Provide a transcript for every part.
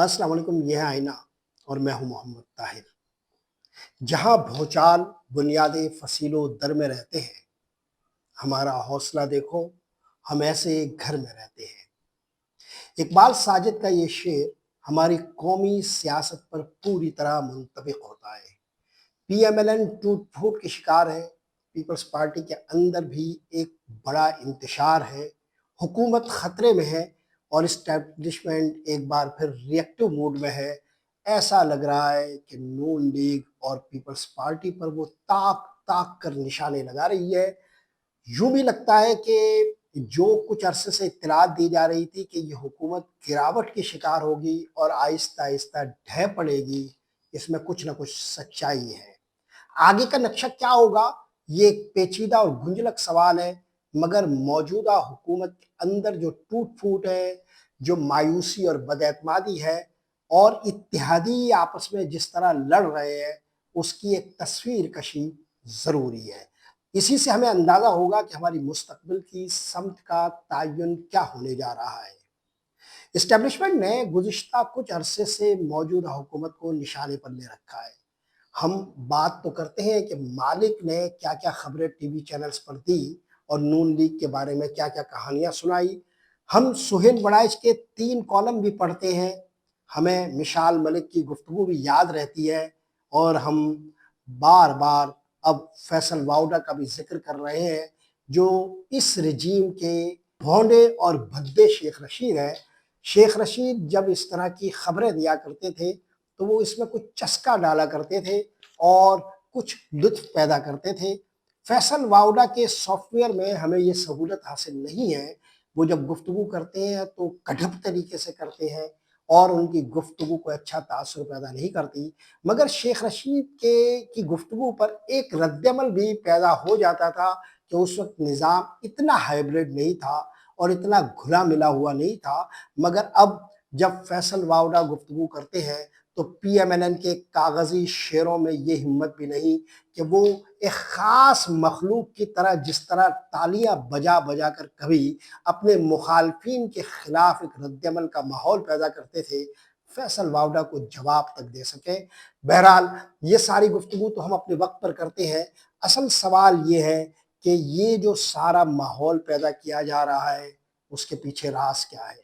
अस्सलाम वालेकुम, ये है आईना और मैं हूं मोहम्मद ताहिर। जहां भौचाल बुनियादी फसीलों दर में रहते हैं, हमारा हौसला देखो, हम ऐसे एक घर में रहते हैं। इकबाल साजिद का ये शेर हमारी कौमी सियासत पर पूरी तरह मुंतबिक होता है। पीएमएलएन टूट फूट के शिकार है। पीपल्स पार्टी के अंदर भी एक बड़ा इंतशार है। हुकूमत खतरे में है और इस्टेब्लिशमेंट एक बार फिर रिएक्टिव मूड में है। ऐसा लग रहा है कि नून लीग और पीपल्स पार्टी पर वो ताक ताक कर निशाने लगा रही है। यूं भी लगता है कि जो कुछ अरसे से इत्तलात दी जा रही थी कि ये हुकूमत गिरावट की शिकार होगी और आहिस्ता आहिस्ता ढह पड़ेगी, इसमें कुछ ना कुछ सच्चाई है। आगे का नक्शा क्या होगा, ये एक पेचीदा और गुंजलक सवाल है, मगर मौजूदा हुकूमत के अंदर जो टूट फूट है, जो मायूसी और बदएतमादी है और इत्तेहादी आपस में जिस तरह लड़ रहे हैं, उसकी एक तस्वीर कशी ज़रूरी है। इसी से हमें अंदाज़ा होगा कि हमारी मुस्तकबिल की समत का तयन क्या होने जा रहा है। इस्टेब्लिशमेंट ने गुज़िश्ता कुछ अरसे से मौजूदा हुकूमत को निशाने पर ले रखा है। हम बात तो करते हैं कि मालिक ने क्या-क्या खबरें टीवी चैनल्स पर दी और नून लीग के बारे में क्या-क्या कहानियाँ सुनाई। हम सुहेल वड़ाइच के 3 कॉलम भी पढ़ते हैं, हमें मिशाल मलिक की गुफ्तगू भी याद रहती है और हम बार-बार अब फैसल वाउडा का भी ज़िक्र कर रहे हैं, जो इस रजीम के भोंडे और भद्दे शेख रशीद हैं। शेख रशीद जब इस तरह की खबरें दिया करते थे, तो वो इसमें कुछ चस्का डाला करते थे और कुछ लुत्फ़ पैदा करते थे। फैसल वाउडा के सॉफ्टवेयर में हमें ये सहूलत हासिल नहीं है। वो जब गुफ्तगू करते हैं तो कढ़प तरीके से करते हैं और उनकी गुफ्तगू को अच्छा तासुर पैदा नहीं करती। मगर शेख रशीद की गुफ्तगू पर एक रद्दअमल भी पैदा हो जाता था कि उस वक़्त निज़ाम इतना हाइब्रिड नहीं था और इतना घुला-मिला हुआ नहीं था। मगर अब जब फैसल वाउडा गुफ्तगू करते हैं, तो पीएमएलएन के कागज़ी शेरों में ये हिम्मत भी नहीं कि वो एक ख़ास मखलूक की तरह जिस तरह तालियाँ बजा-बजा कर कभी अपने मुखालफिन के खिलाफ एक रद्दअमल का माहौल पैदा करते थे, फैसल वाउडा को जवाब तक दे सकें। बहरहाल ये सारी गुफ्तगू तो हम अपने वक़्त पर करते हैं। असल सवाल ये है कि ये जो सारा माहौल पैदा किया जा रहा है, उसके पीछे राज़ क्या है?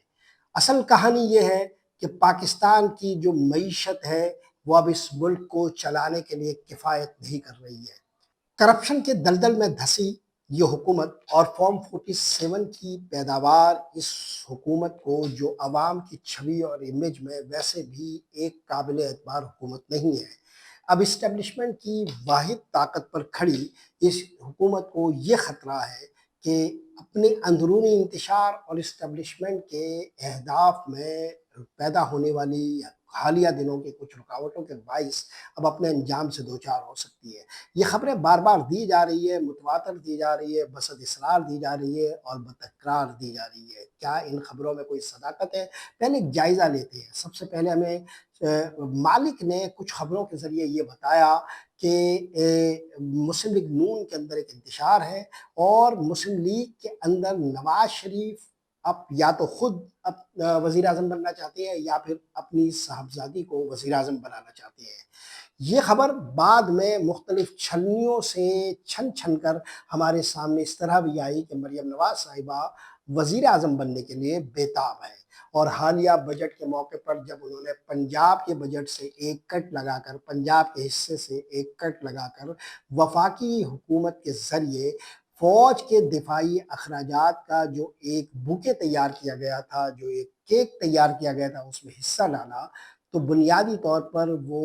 असल कहानी ये है कि पाकिस्तान की जो मईशत है, वो अब इस मुल्क को चलाने के लिए किफ़ायत नहीं कर रही है। करप्शन के दलदल में धंसी ये हुकूमत और फॉर्म 47 की पैदावार इस हुकूमत को जो अवाम की छवि और इमेज में वैसे भी एक काबिल एतबार हुकूमत नहीं है। अब इस्टेब्लिशमेंट की वाहिद ताकत पर खड़ी इस हुकूमत को ये ख़तरा है कि अपने अंदरूनी इंतशार और इस्टेब्लिशमेंट के अहदाफ में पैदा होने वाली हालिया दिनों की कुछ रुकावटों के बाइस अब अपने अंजाम से दो चार हो सकती है। ये खबरें बार-बार दी जा रही है, मुतवातर दी जा रही है, बसद-इसरार दी जा रही है और बतकरार दी जा रही है। क्या इन खबरों में कोई सदाकत है? पहले एक जायज़ा लेते हैं। सबसे पहले हमें मालिक ने कुछ खबरों के ज़रिए ये बताया कि मुस्लिम लीग नून के अंदर एक इंतशार है और मुस्लिम लीग के अंदर नवाज़ शरीफ अब या तो खुद अब वज़ीर-ए-आज़म बनना चाहते हैं या फिर अपनी साहबज़ादी को वज़ीर-ए-आज़म बनाना चाहते हैं। ये खबर बाद में मुख्तलिफ छलनियों से छन-छन कर हमारे सामने इस तरह भी आई कि मरियम नवाज़ साहिबा वज़ीर-ए-आज़म बनने के लिए बेताब हैं और हालिया बजट के मौके पर जब उन्होंने पंजाब के बजट से एक कट लगाकर, पंजाब के हिस्से से एक कट लगाकर वफ़ाकी हुकूमत के ज़रिए फ़ौज के दिफ़ाई अखराजात का जो एक बुके तैयार किया गया था, जो एक केक तैयार किया गया था, उसमें हिस्सा डाला, तो बुनियादी तौर पर वो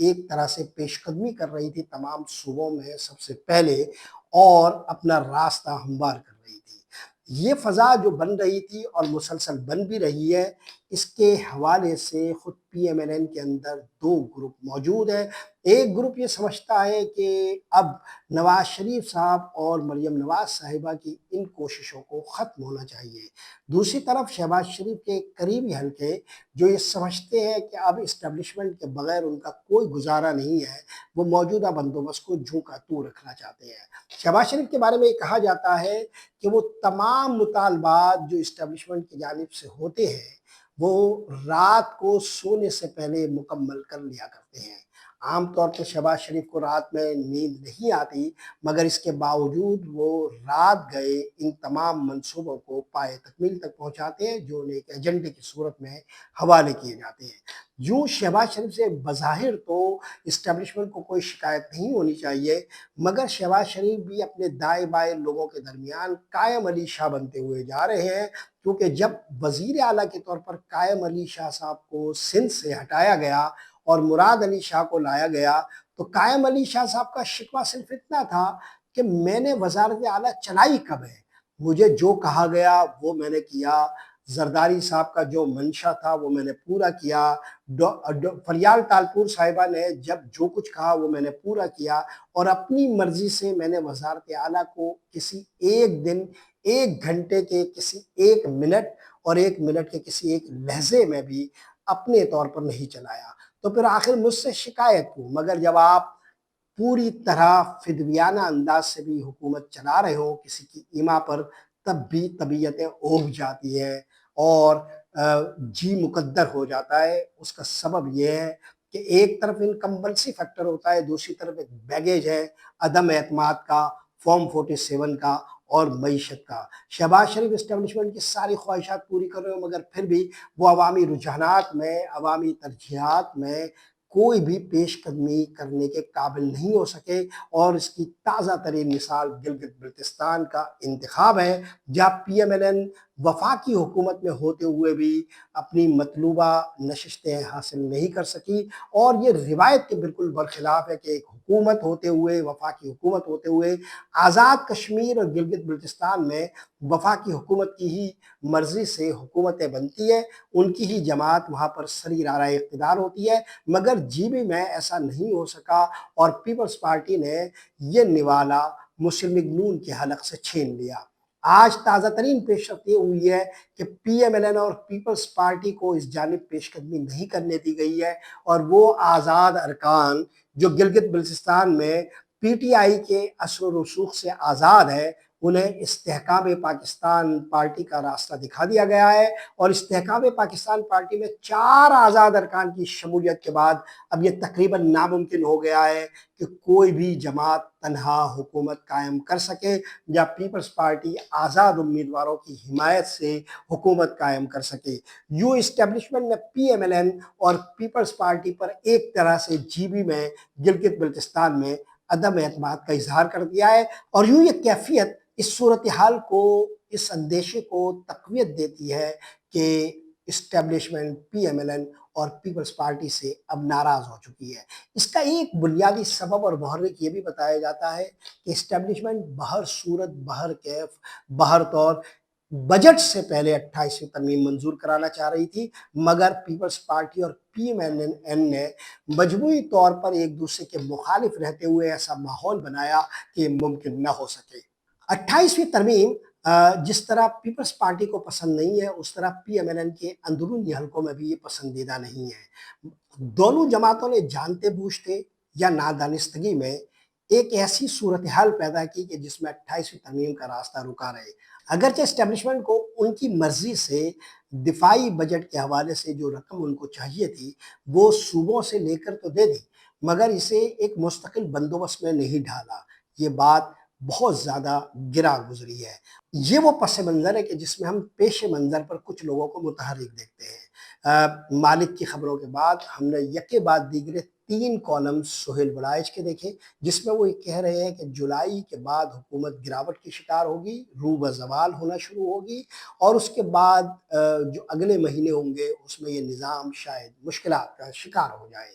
एक तरह से पेशकदमी कर रही थी तमाम सूबों में सबसे पहले और अपना रास्ता हमवार कर रही थी। ये फ़ज़ा जो बन रही थी और मुसलसल बन भी रही है, इसके हवाले से खुद पीएमएलएन के अंदर 2 ग्रुप मौजूद हैं। ایک گروپ یہ سمجھتا ہے کہ اب نواز شریف صاحب اور مریم نواز صاحبہ کی ان کوششوں کو ختم ہونا چاہیے۔ دوسری طرف شہباز شریف کے قریبی حلقے جو یہ سمجھتے ہیں کہ اب اسٹیبلشمنٹ کے بغیر ان کا کوئی گزارا نہیں ہے، وہ موجودہ بندوبست کو جوں کا توں رکھنا چاہتے ہیں۔ شہباز شریف کے بارے میں یہ کہا جاتا ہے کہ وہ تمام مطالبات جو اسٹیبلشمنٹ کی جانب سے ہوتے ہیں وہ رات کو سونے سے پہلے مکمل کر لیا کرتے ہیں۔ عام طور پر شہباز شریف کو رات میں نیند نہیں آتی، مگر اس کے باوجود وہ رات گئے ان تمام منصوبوں کو پائے تکمیل تک پہنچاتے ہیں جو انہیں ایک ایجنڈے کی صورت میں حوالے کیے جاتے ہیں۔ یوں شہباز شریف سے بظاہر تو اسٹیبلشمنٹ کو کوئی شکایت نہیں ہونی چاہیے، مگر شہباز شریف بھی اپنے دائیں بائیں لوگوں کے درمیان قائم علی شاہ بنتے ہوئے جا رہے ہیں، کیونکہ جب وزیر اعلیٰ کے طور پر قائم علی شاہ صاحب کو سندھ سے ہٹایا گیا اور مراد علی شاہ کو لایا گیا تو قائم علی شاہ صاحب کا شکوہ صرف اتنا تھا کہ میں نے وزارت اعلیٰ چلائی کب ہے، مجھے جو کہا گیا وہ میں نے کیا، زرداری صاحب کا جو منشا تھا وہ میں نے پورا کیا، فریال تالپور صاحبہ نے جب جو کچھ کہا وہ میں نے پورا کیا، اور اپنی مرضی سے میں نے وزارت اعلیٰ کو کسی ایک دن، ایک گھنٹے کے کسی ایک منٹ اور ایک منٹ کے کسی ایک لحظے میں بھی اپنے طور پر نہیں چلایا، تو پھر آخر مجھ سے شکایت کیوں؟ مگر جب آپ پوری طرح فدویانہ انداز سے بھی حکومت چلا رہے ہو کسی کی ایما پر، تب بھی طبیعتیں اوبھ جاتی ہیں اور جی مقدر ہو جاتا ہے۔ اس کا سبب یہ ہے کہ ایک طرف انکمبنسی فیکٹر ہوتا ہے، دوسری طرف ایک بیگیج ہے عدم اعتماد کا، فارم 47 کا اور معیشت کا۔ شہباز شریف اسٹیبلشمنٹ کی ساری خواہشات پوری کر رہے ہو، مگر پھر بھی وہ عوامی رجحانات میں، عوامی ترجیحات میں کوئی بھی پیش قدمی کرنے کے قابل نہیں ہو سکے، اور اس کی تازہ ترین مثال گلگت بلتستان کا انتخاب ہے، جہاں پی ایم ایل این وفاقی حکومت میں ہوتے ہوئے بھی اپنی مطلوبہ نشستیں حاصل نہیں کر سکی، اور یہ روایت کے بالکل برخلاف ہے کہ ایک حکومت ہوتے ہوئے، وفاقی حکومت ہوتے ہوئے، آزاد کشمیر اور گلگت بلتستان میں وفاقی حکومت کی ہی مرضی سے حکومتیں بنتی ہے، ان کی ہی جماعت وہاں پر سری راہ اقتدار ہوتی ہے، مگر جی بی میں ایسا نہیں ہو سکا، اور پیپلز پارٹی نے یہ نوالا مسلم لیگ نون کے حلق سے چھین لیا۔ آج تازہ ترین پیش رفت یہ ہوئی ہے کہ پی ایم ایل این اور پیپلز پارٹی کو اس جانب پیش قدمی نہیں کرنے دی گئی ہے، اور وہ آزاد ارکان جو گلگت بلتستان میں پی ٹی آئی کے اثر و رسوخ سے آزاد ہے، انہیں استحکام پاکستان پارٹی کا راستہ دکھا دیا گیا ہے، اور استحکام پاکستان پارٹی میں 4 آزاد ارکان کی شمولیت کے بعد اب یہ تقریباً ناممکن ہو گیا ہے کہ کوئی بھی جماعت تنہا حکومت قائم کر سکے یا پیپلز پارٹی آزاد امیدواروں کی حمایت سے حکومت قائم کر سکے۔ یوں اسٹیبلشمنٹ نے پی ایم ایل این اور پیپلز پارٹی پر ایک طرح سے جی بی میں، گلگت بلتستان میں عدم اعتماد کا اظہار کر دیا ہے، اور یوں یہ کیفیت اس صورتحال کو، اس اندیشے کو تقویت دیتی ہے کہ establishment P M L N اور پیپلز پارٹی سے اب ناراض ہو چکی ہے۔ اس کا ایک بنیادی سبب اور محرک یہ بھی بتایا جاتا ہے کہ اسٹیبلشمنٹ بہر صورت، بہر کیف، بہر طور بجٹ سے پہلے 28ویں ترمیم منظور کرانا چاہ رہی تھی، مگر پیپلز پارٹی اور پی ایم ایل این نے مجموعی طور پر ایک دوسرے کے مخالف رہتے ہوئے ایسا ماحول بنایا کہ یہ ممکن نہ ہو سکے۔ 28ویں ترمیم جس طرح پیپلز پارٹی کو پسند نہیں ہے، اس طرح پی ایم ایل این کے اندرونی حلقوں میں بھی یہ پسندیدہ نہیں ہے۔ دونوں جماعتوں نے جانتے بوجھتے یا نادانستگی میں ایک ایسی صورتحال پیدا کی کہ جس میں 28ویں ترمیم کا راستہ رکا رہے۔ اگرچہ اسٹیبلشمنٹ کو ان کی مرضی سے دفاعی بجٹ کے حوالے سے جو رقم ان کو چاہیے تھی وہ صوبوں سے لے کر تو دے دی، مگر اسے ایک مستقل بندوبست میں نہیں ڈھالا۔ یہ بات بہت زیادہ گرا گزری ہے۔ یہ وہ پس منظر ہے کہ جس میں ہم پیش منظر پر کچھ لوگوں کو متحرک دیکھتے ہیں۔ مالک کی خبروں کے بعد ہم نے یکے بعد دیگرے 3 کالمز سہیل بڑائچ کے دیکھے، جس میں وہ یہ کہہ رہے ہیں کہ جولائی کے بعد حکومت گراوٹ کی شکار ہوگی، رو بہ زوال ہونا شروع ہوگی، اور اس کے بعد جو اگلے مہینے ہوں گے اس میں یہ نظام شاید مشکلات کا شکار ہو جائے۔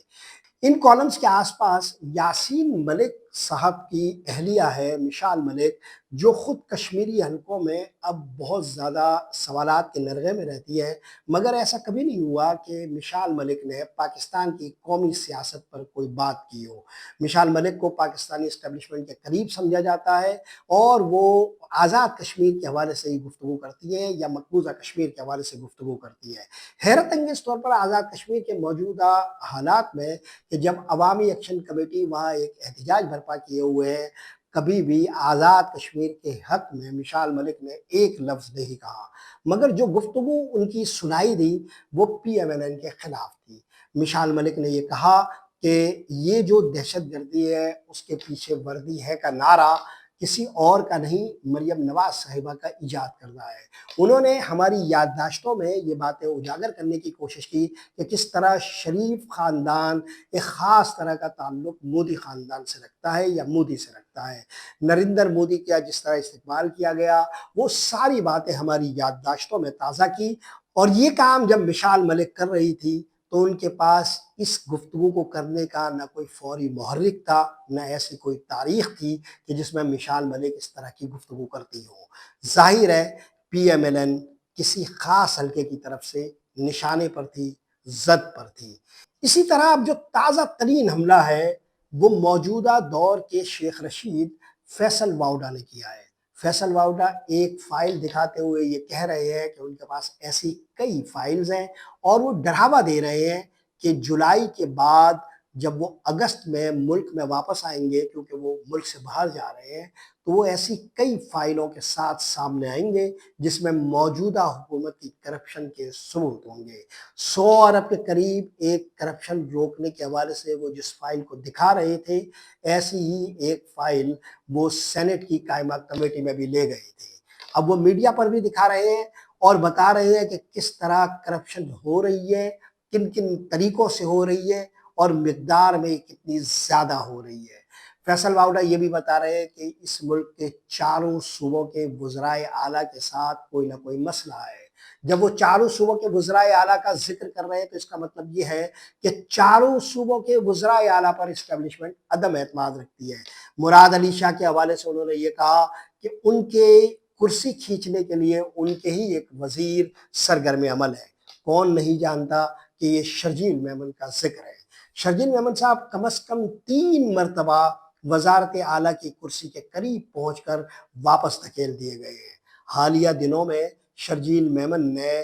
ان کالمز کے آس پاس یاسین ملک साहब की अहलिया है मिशाल मलिक, जो ख़ुद कश्मीरी हलकों में अब बहुत ज़्यादा सवालात के नरगे में रहती है, मगर ऐसा कभी नहीं हुआ कि मिशाल मलिक ने पाकिस्तान की कौमी सियासत पर कोई बात की हो। मिशाल मलिक को पाकिस्तानी एस्टेब्लिशमेंट के करीब समझा जाता है और वो आज़ाद कश्मीर के हवाले से ही गुफ्तगू करती हैं या मकबूजा कश्मीर के हवाले से गुफ्तगू करती हैं। हैरत अंगेज़ तौर पर आज़ाद कश्मीर के मौजूदा हालात में कि जब अवामी एक्शन कमेटी वहाँ एक एहतजाज बर्पा किए हुए हैं, कभी भी आज़ाद कश्मीर के हक़ में मिशाल मलिक ने एक लफ्ज़ नहीं कहा, मगर जो गुफ्तगू उनकी सुनाई दी वो PMLN के ख़िलाफ़ थी। मिशाल मलिक ने ये कहा कि ये जो दहशतगर्दी है उसके पीछे वर्दी है का नारा किसी और का नहीं, मरियम नवाज़ साहिबा का ईजाद करना है। उन्होंने हमारी याददाश्तों में ये बातें उजागर करने की कोशिश की कि किस तरह शरीफ ख़ानदान एक ख़ास तरह का ताल्लुक़ मोदी ख़ानदान से रखता है या मोदी से रखता है। नरेंद्र मोदी का जिस तरह इस्तेमाल किया गया, वो सारी बातें हमारी याददाश्तों में ताज़ा की और ये काम जब मिशाल मलिक कर रही थी, तो उनके पास इस गुफ्तगू को करने का ना कोई फ़ौरी मुहर्रिक था, ना ऐसी कोई तारीख़ थी कि जिसमें मिशाल मलिक इस तरह की गुफ्तगू करती हो। ज़ाहिर है PMLN किसी ख़ास हलके की तरफ से निशाने पर थी, ज़द पर थी। इसी तरह अब जो ताज़ा तरीन हमला है, वो मौजूदा दौर के शेख रशीद फैसल वाउडा ने किया है। फैसल वाउडा एक फ़ाइल दिखाते हुए ये कह रहे हैं कि उनके पास ऐसी कई फ़ाइल्स हैं और वो डरावा दे रहे हैं कि जुलाई के बाद जब वो अगस्त में मुल्क में वापस आएंगे, क्योंकि वो मुल्क से बाहर जा रहे हैं, तो वो ऐसी कई फ़ाइलों के साथ सामने आएंगे जिसमें मौजूदा हुकूमत की करप्शन के सबूत होंगे। 100 अरब के करीब एक करप्शन रोकने के हवाले से वो जिस फ़ाइल को दिखा रहे थे, ऐसी ही एक फ़ाइल वो सेनेट की कायमा कमेटी में भी ले गए थे। अब वो मीडिया पर भी दिखा रहे हैं और बता रहे हैं कि किस तरह करप्शन हो रही है, किन-किन तरीकों से हो रही है और मिक़दार में कितनी ज़्यादा हो रही है। फैसल वाउडा ये भी बता रहे हैं कि इस मुल्क के चारों सूबों के वज़राए आला के साथ कोई ना कोई मसला है। जब वो चारों सूबों के वज़राए आला का ज़िक्र कर रहे हैं, तो इसका मतलब ये है कि चारों सूबों के वज़राए आला पर एस्टेब्लिशमेंट अदम एतमाद रखती है। मुराद अली शाह के हवाले से उन्होंने ये कहा कि उनके कुर्सी खींचने के लिए उनके ही एक वज़ीर सरगर्म अमल है। कौन नहीं जानता कि ये शर्जील मेमन का ज़िक्र है। शर्जील मेमन साहब कम से कम 3 मरतबा वज़ारत आला की कुर्सी के करीब पहुंचकर वापस धकेल दिए गए हैं। हालिया दिनों में शर्जील मेमन ने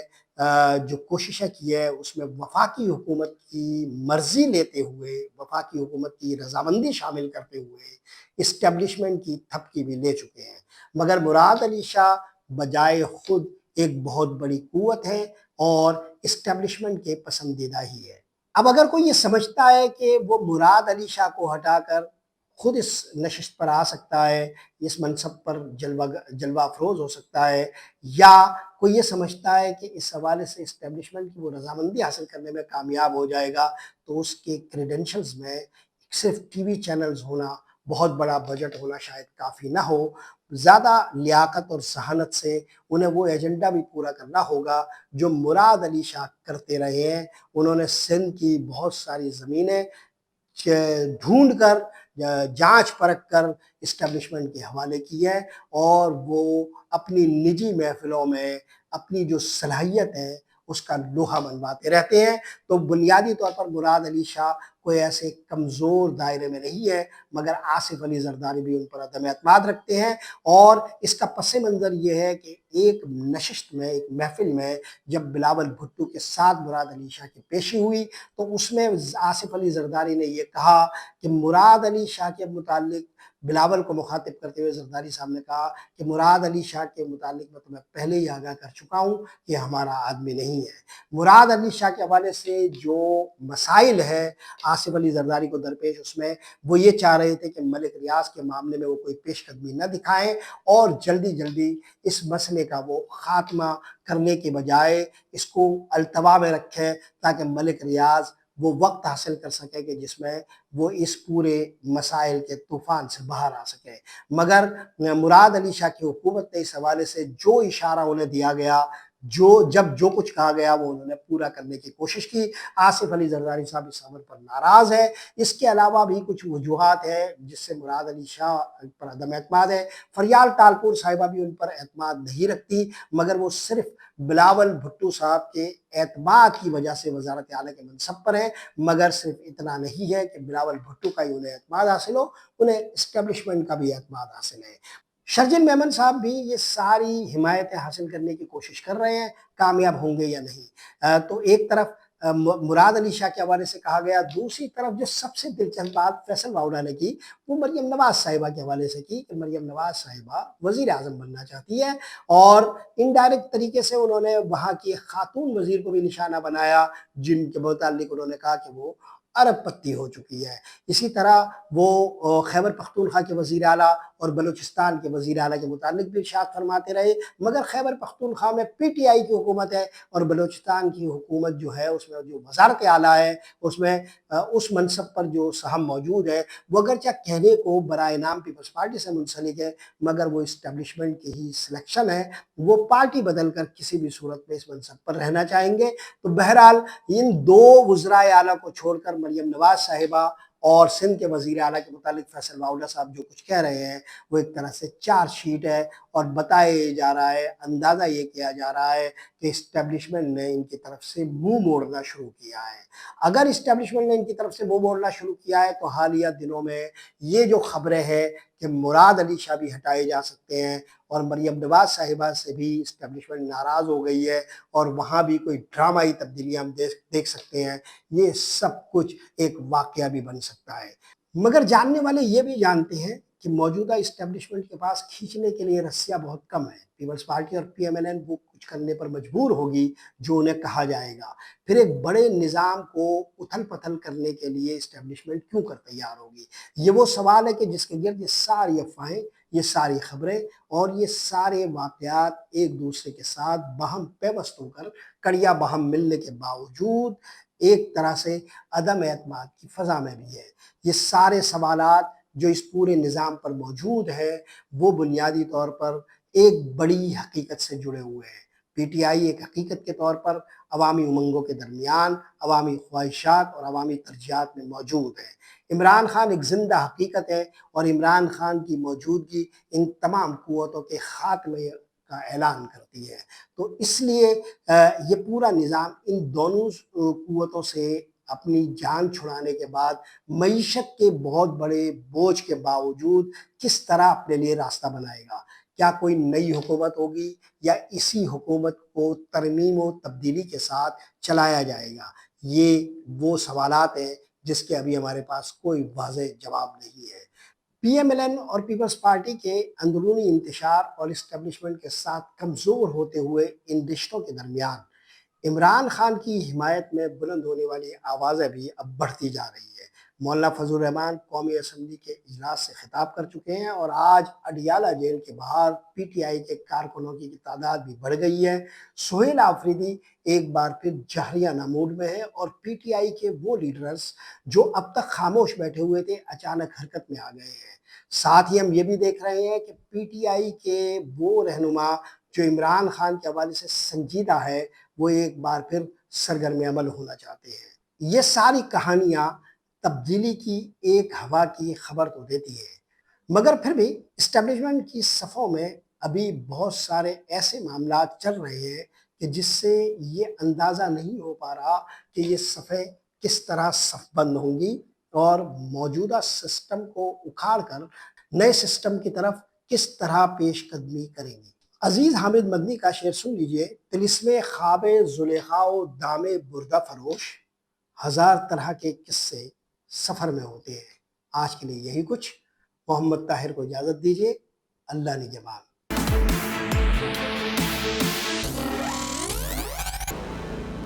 जो कोशिशें की है उसमें वफाकी हुकूमत की मर्ज़ी लेते हुए, वफाकी हुकूमत की रज़ामंदी शामिल करते हुए इस्टेब्लिशमेंट की थपकी भी ले चुके हैं। मगर मुराद अली शाह बजाय खुद एक बहुत बड़ी क़ुव्वत है और इस्टेब्लिशमेंट के पसंदीदा ही है। अब अगर कोई ये समझता है कि वो मुराद अली शाह को हटाकर खुद इस नशिस्त पर आ सकता है, इस मनसब पर जलवा अफरोज़ हो सकता है, या कोई ये समझता है कि इस हवाले से इस्टेब्लिशमेंट की वो रज़ामंदी हासिल करने में कामयाब हो जाएगा, तो उसके क्रेडेंशियल्स में सिर्फ टीवी चैनल्स होना, बहुत बड़ा बजट होना शायद काफ़ी ना हो। ज़्यादा लियाकत और ज़हानत से उन्हें वो एजेंडा भी पूरा करना होगा जो मुराद अली शाह करते रहे हैं। उन्होंने सिंध की बहुत सारी ज़मीनें ढूंढ कर, जांच परख कर इस्टेब्लिशमेंट के हवाले की है और वो अपनी निजी महफिलों में अपनी जो सलाहियत है उसका लोहा मनवाते रहते हैं। तो बुनियादी तौर पर मुराद अली शाह कोई ऐसे कमज़ोर दायरे में नहीं है, मगर आसिफ अली जरदारी भी उन पर अदम एतमाद रखते हैं। और इसका पस मंज़र ये है कि एक नशिस्त में, एक महफिल में जब बिलावल भुट्टो के साथ मुराद अली शाह की पेशी हुई, तो उसमें आसिफ अली जरदारी ने यह कहा कि मुराद अली शाह के मुतालिक, बिलावल को मुखातिब करते हुए जरदारी साहब ने कहा कि मुराद अली शाह के मुतालिक मैं तुम्हें पहले ही आगाह कर चुका हूँ कि हमारा आदमी नहीं है। मुराद अली शाह के हवाले से जो मसाइल है आसिफ अली जरदारी को दरपेश, उसमें वो ये चाह रहे थे कि मलिक रियाज के मामले में वो कोई पेशकदमी न दिखाएं और जल्दी जल्दी इस मसले का वो खात्मा करने के बजाय इसको अल्तवा में रखें, ताकि मलिक रियाज वो वक्त हासिल कर सके कि जिसमें वो इस पूरे मसाइल के तूफ़ान से बाहर आ सके। मगर मुराद अली शाह की हुकूमत ने इस हवाले से जो इशारा उन्हें दिया गया जब जो कुछ कहा गया वो उन्होंने पूरा करने की कोशिश की। आसिफ अली जरदारी साहब इस अमर पर नाराज है। इसके अलावा भी कुछ वजूहात है जिससे मुराद अली शाह पर अदम एतमाद है। फरियाल तालपुर साहिबा भी उन पर एतमाद नहीं रखती, मगर वो सिर्फ बिलावल भुट्टो साहब के एतमाद की वजह से वजारत आला के मनसब पर है। मगर सिर्फ इतना नहीं है कि बिलावल भुट्टो का ही उन्हें एतमाद हासिल हो, उन्हें इस्टेब्लिशमेंट का भी एतमाद हासिल है। शर्जिल मेमन साहब भी ये सारी हिमायतें हासिल करने की कोशिश कर रहे हैं, कामयाब होंगे या नहीं। तो एक तरफ मुराद अली शाह के हवाले से कहा गया, दूसरी तरफ जो सबसे दिलचस्प बात फैसल वाउला ने की वो मरियम नवाज साहिबा के हवाले से की कि मरियम नवाज साहिबा वजीर आजम बनना चाहती है, और इनडायरेक्ट तरीके से उन्होंने वहाँ की खातून वजीर को भी निशाना बनाया जिनके मुतालिक उन्होंने कहा कि वो अरब पत्ती हो चुकी है। इसी तरह वो खैबर पख्तूनख्वा के वज़ीर आला और बलूचिस्तान के वज़ीर आला के मुतालिक भी इरशाद फरमाते रहे, मगर खैबर पख्तूनख्वा में पीटीआई की हुकूमत है और बलूचिस्तान की हुकूमत जो है उसमें जो वज़ारत आला है उसमें उस मनसब पर जो साहब मौजूद है वो अगरचे कहने को बराए नाम पीपल्स पार्टी से मुंसलिक है, मगर वो इस्टेब्लिशमेंट की ही सिलेक्शन है। वो पार्टी बदल कर किसी भी सूरत में इस मनसब पर रहना चाहेंगे। तो बहरहाल इन दो वज़राए आला को छोड़कर मरियम नवाज साहिबा और सिंध के वज़ीर आला के मुतालिक फैसल वाउला साहब जो कुछ कह रहे हैं वो एक तरह से चार्जशीट है, और बताया जा रहा है, अंदाज़ा ये किया जा रहा है कि इस्टेब्लिशमेंट ने इनकी तरफ से मुंह मोड़ना शुरू किया है। अगर इस्टेब्लिशमेंट ने इनकी तरफ से मुंह मोड़ना शुरू किया है तो हालिया दिनों में ये जो खबरें हैं कि मुराद अली शाह भी हटाए जा सकते हैं और मरियम नवाज साहिबा से भी इस्टेब्लिशमेंट नाराज़ हो गई है और वहाँ भी कोई ड्रामाई तब्दीलियाँ हम देख सकते हैं, ये सब कुछ एक वाक़या भी बन सकता है। मगर जानने वाले ये भी जानते हैं कि मौजूदा इस्टेब्लिशमेंट के पास खींचने के लिए रस्सियाँ बहुत कम हैं। पीपल्स पार्टी और पीएमएलएन वो कुछ करने पर मजबूर होगी जो उन्हें कहा जाएगा। फिर एक बड़े निज़ाम को उथल-पथल करने के लिए इस्टेब्लिशमेंट क्यों कर तैयार होगी? ये वो सवाल है कि जिसके गिर्द ये सारी अफ़वाहें, ये सारी खबरें और ये सारे वाक़यात एक दूसरे के साथ बाहम पेवस्त होकर कड़िया बाहम मिलने के बावजूद एक तरह से अदम एतमाद की फ़ज़ा में भी है। ये सारे सवालात जो इस पूरे निज़ाम पर मौजूद है वो बुनियादी तौर पर एक बड़ी हकीकत से जुड़े हुए हैं। पीटीआई एक हकीकत के तौर पर अवामी उमंगों के दरमियान अवामी ख्वाहिशात और अवामी तरजीहात में मौजूद है। इमरान खान एक ज़िंदा हकीकत है और इमरान खान की मौजूदगी इन तमाम क़ुव्वतों के ख़ात्मे का ऐलान करती है। तो इसलिए ये पूरा निज़ाम इन दोनों क़ुव्वतों से अपनी जान छुड़ाने के बाद मईशत के बहुत बड़े बोझ के बावजूद किस तरह अपने लिए रास्ता बनाएगा। क्या कोई नई हुकूमत होगी या इसी हुकूमत को तरमीम व तब्दीली के साथ चलाया जाएगा? ये वो सवालात हैं जिसके अभी हमारे पास कोई वाज़ेह जवाब नहीं है। पीएमएलएन और पीपल्स पार्टी के अंदरूनी इंतशार और इस्टेब्लिशमेंट के साथ कमज़ोर होते हुए इन रिश्तों के दरमियान इमरान खान की हिमायत में बुलंद होने वाली आवाज़ें भी अब बढ़ती जा रही है। मौलाना फजल रहमान कौमी असम्बली के इजलास से खिताब कर चुके हैं और आज अडियाला जेल के बाहर पीटीआई के कारकुनों की तादाद भी बढ़ गई है। सोहेल आफरीदी एक बार फिर जहरियाना मूड में है और पीटीआई के वो लीडर्स जो अब तक खामोश बैठे हुए थे अचानक हरकत में आ गए हैं। साथ ही हम ये भी देख रहे हैं कि पीटीआई के वो रहनुमा जो इमरान खान के हवाले से संजीदा है वो एक बार फिर सरगर्म अमल होना चाहते हैं। ये सारी कहानियाँ तब्दीली की एक हवा की खबर तो देती है, मगर फिर भी इस्टेब्लिशमेंट की सफ़ों में अभी बहुत सारे ऐसे मामला चल रहे हैं कि जिससे ये अंदाज़ा नहीं हो पा रहा कि ये सफ़ें किस तरह सफ़बंद होंगी और मौजूदा सिस्टम को उखाड़ कर नए सिस्टम की तरफ किस तरह पेशकदमी करेंगी। अजीज़ हामिद मदनी का शेर सुन लीजिए। तिलिस्मे ख्वाबे ज़ुलेखा दामे बुर्दा फरोश, हज़ार तरह के किस्से सफ़र में होते हैं। आज के लिए यही कुछ। मोहम्मद ताहिर को इजाज़त दीजिए। अल्लाह निगहबान।